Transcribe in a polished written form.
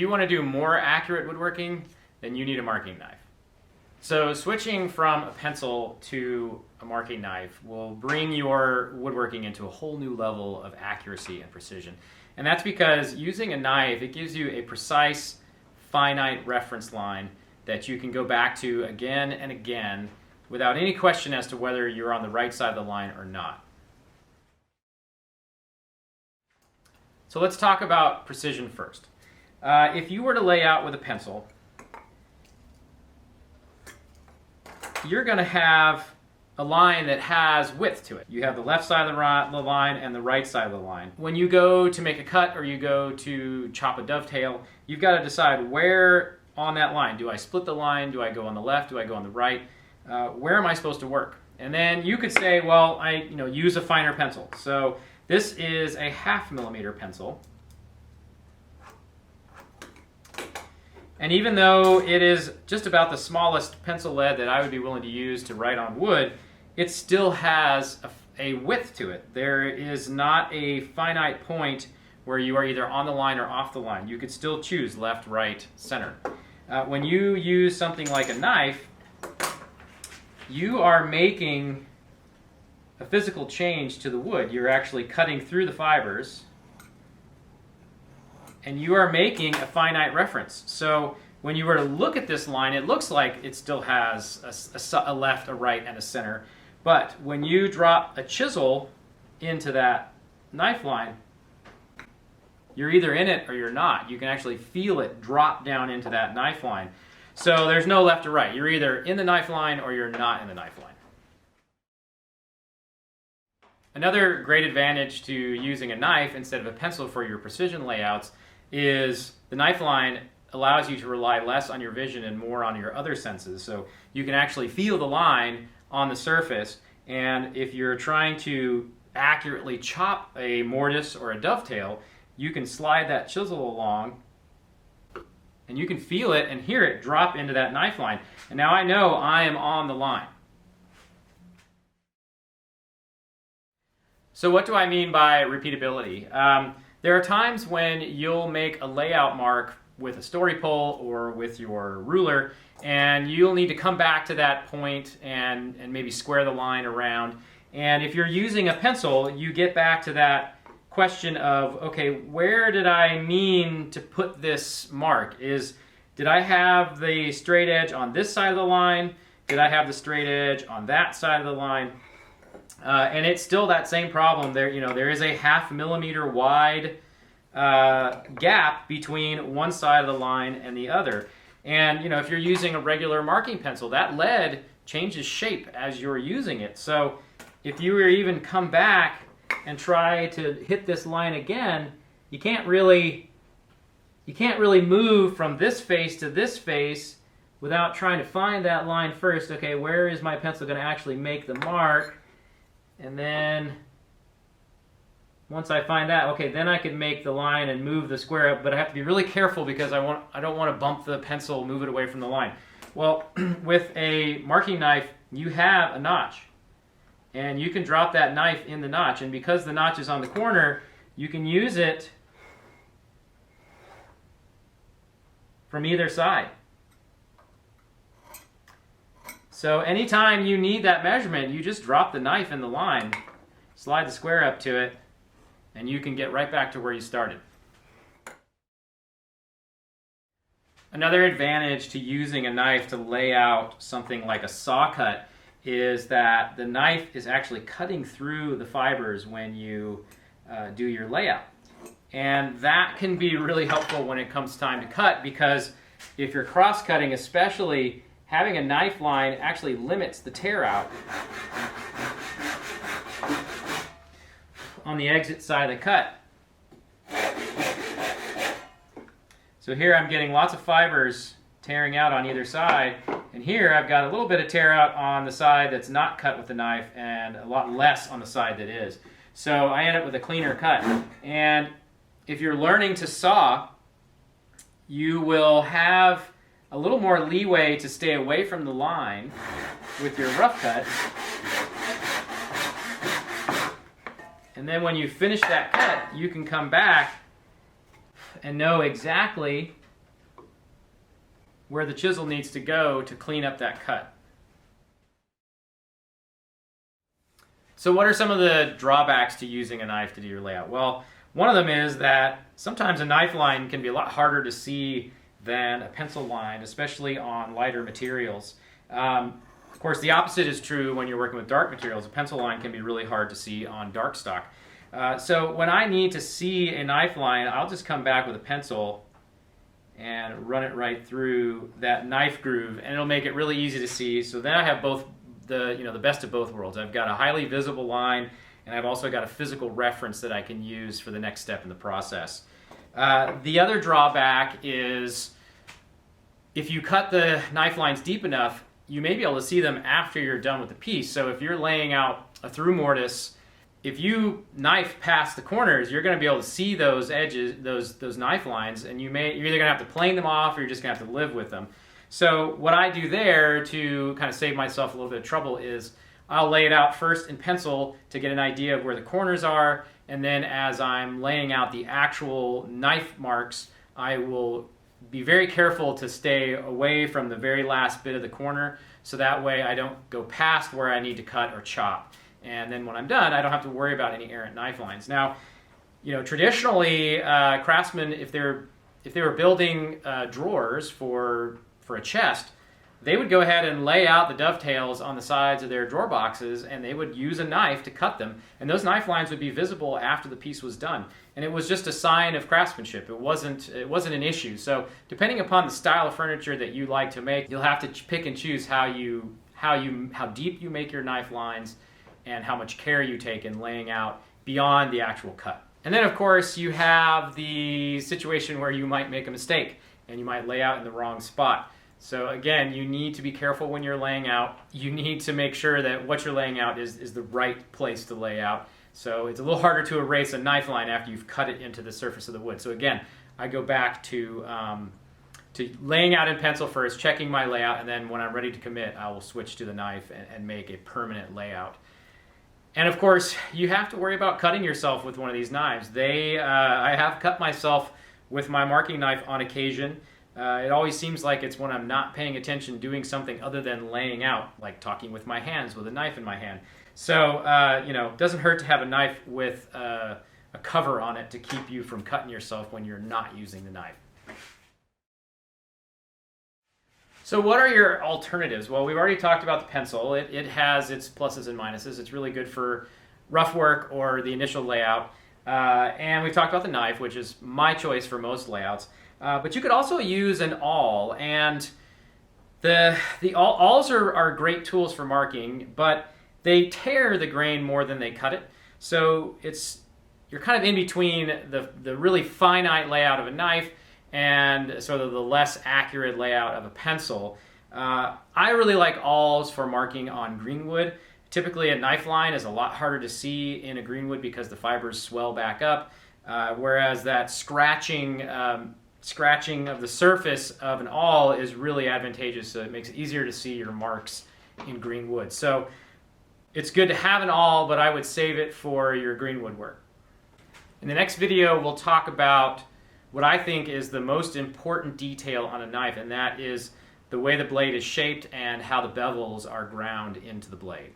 you want to do more accurate woodworking, then you need a marking knife. So switching from a pencil to a marking knife will bring your woodworking into a whole new level of accuracy and precision. And that's because using a knife, it gives you a precise, finite reference line that you can go back to again and again without any question as to whether you're on the right side of the line or not. So let's talk about precision first. If you were to lay out with a pencil, you're going to have a line that has width to it. You have the left side of the line and the right side of the line. When you go to make a cut or you go to chop a dovetail, you've got to decide where on that line. Do I split the line? Do I go on the left? Do I go on the right? Where am I supposed to work? And then you could say, well, I use a finer pencil. So this is a 1/2 millimeter pencil. And even though it is just about the smallest pencil lead that I would be willing to use to write on wood, it still has a width to it. There is not a finite point where you are either on the line or off the line. You could still choose left, right, center. When you use something like a knife, you are making a physical change to the wood. You're actually cutting through the fibers, and you are making a finite reference. So when you were to look at this line, it looks like it still has a left, a right, and a center. But when you drop a chisel into that knife line, you're either in it or you're not. You can actually feel it drop down into that knife line. So there's no left or right. You're either in the knife line or you're not in the knife line. Another great advantage to using a knife instead of a pencil for your precision layouts is the knife line allows you to rely less on your vision and more on your other senses. So you can actually feel the line on the surface, and if you're trying to accurately chop a mortise or a dovetail, you can slide that chisel along and you can feel it and hear it drop into that knife line. And now I know I am on the line. So what do I mean by repeatability? There are times when you'll make a layout mark with a story pole or with your ruler, and you'll need to come back to that point and maybe square the line around. And if you're using a pencil, you get back to that question of, okay, where did I mean to put this mark? Did I have the straight edge on this side of the line? Did I have the straight edge on that side of the line? And it's still that same problem. There is a 1/2 millimeter wide gap between one side of the line and the other. And if you're using a regular marking pencil, that lead changes shape as you're using it. So if you were even come back and try to hit this line again, you can't really move from this face to this face without trying to find that line first. Okay, where is my pencil going to actually make the mark? And then once I find that, okay, then I can make the line and move the square up, but I have to be really careful because I don't want to bump the pencil, move it away from the line. Well, with a marking knife, you have a notch, and you can drop that knife in the notch, and because the notch is on the corner, you can use it from either side. So anytime you need that measurement, you just drop the knife in the line, slide the square up to it, and you can get right back to where you started. Another advantage to using a knife to lay out something like a saw cut is that the knife is actually cutting through the fibers when you do your layout. And that can be really helpful when it comes time to cut, because if you're cross-cutting especially, having a knife line actually limits the tear out on the exit side of the cut. So here I'm getting lots of fibers tearing out on either side, and here I've got a little bit of tear out on the side that's not cut with the knife and a lot less on the side that is. So I end up with a cleaner cut. And if you're learning to saw, you will have a little more leeway to stay away from the line with your rough cut. And then when you finish that cut, you can come back and know exactly where the chisel needs to go to clean up that cut. So what are some of the drawbacks to using a knife to do your layout? Well, one of them is that sometimes a knife line can be a lot harder to see than a pencil line, especially on lighter materials. Of course, the opposite is true when you're working with dark materials. A pencil line can be really hard to see on dark stock. So when I need to see a knife line, I'll just come back with a pencil and run it right through that knife groove, and it'll make it really easy to see. So then I have both the best of both worlds. I've got a highly visible line, and I've also got a physical reference that I can use for the next step in the process. The other drawback is if you cut the knife lines deep enough, you may be able to see them after you're done with the piece. So if you're laying out a through mortise, if you knife past the corners, you're going to be able to see those edges, those knife lines, and you're either going to have to plane them off or you're just going to have to live with them. So what I do there to kind of save myself a little bit of trouble is I'll lay it out first in pencil to get an idea of where the corners are, and then as I'm laying out the actual knife marks, I will be very careful to stay away from the very last bit of the corner, so that way I don't go past where I need to cut or chop. And then when I'm done, I don't have to worry about any errant knife lines. Now, traditionally, craftsmen, if they were building drawers for a chest, they would go ahead and lay out the dovetails on the sides of their drawer boxes, and they would use a knife to cut them. And those knife lines would be visible after the piece was done. And it was just a sign of craftsmanship. It wasn't an issue. So depending upon the style of furniture that you like to make, you'll have to pick and choose how deep you make your knife lines and how much care you take in laying out beyond the actual cut. And then of course you have the situation where you might make a mistake and you might lay out in the wrong spot. So again, you need to be careful when you're laying out. You need to make sure that what you're laying out is the right place to lay out. So it's a little harder to erase a knife line after you've cut it into the surface of the wood. So again, I go back to laying out in pencil first, checking my layout, and then when I'm ready to commit, I will switch to the knife and make a permanent layout. And of course, you have to worry about cutting yourself with one of these knives. I have cut myself with my marking knife on occasion. It always seems like it's when I'm not paying attention doing something other than laying out, like talking with my hands with a knife in my hand. So, it doesn't hurt to have a knife with a cover on it to keep you from cutting yourself when you're not using the knife. So what are your alternatives? Well, we've already talked about the pencil. It has its pluses and minuses. It's really good for rough work or the initial layout. And we've talked about the knife, which is my choice for most layouts. But you could also use an awl, and the awls are great tools for marking, but they tear the grain more than they cut it. So you're kind of in between the really finite layout of a knife and sort of the less accurate layout of a pencil. I really like awls for marking on greenwood. Typically a knife line is a lot harder to see in a greenwood because the fibers swell back up, whereas that scratching of the surface of an awl is really advantageous, so it makes it easier to see your marks in greenwood. So it's good to have an awl, but I would save it for your greenwood work. In the next video, we'll talk about what I think is the most important detail on a knife, and that is the way the blade is shaped and how the bevels are ground into the blade.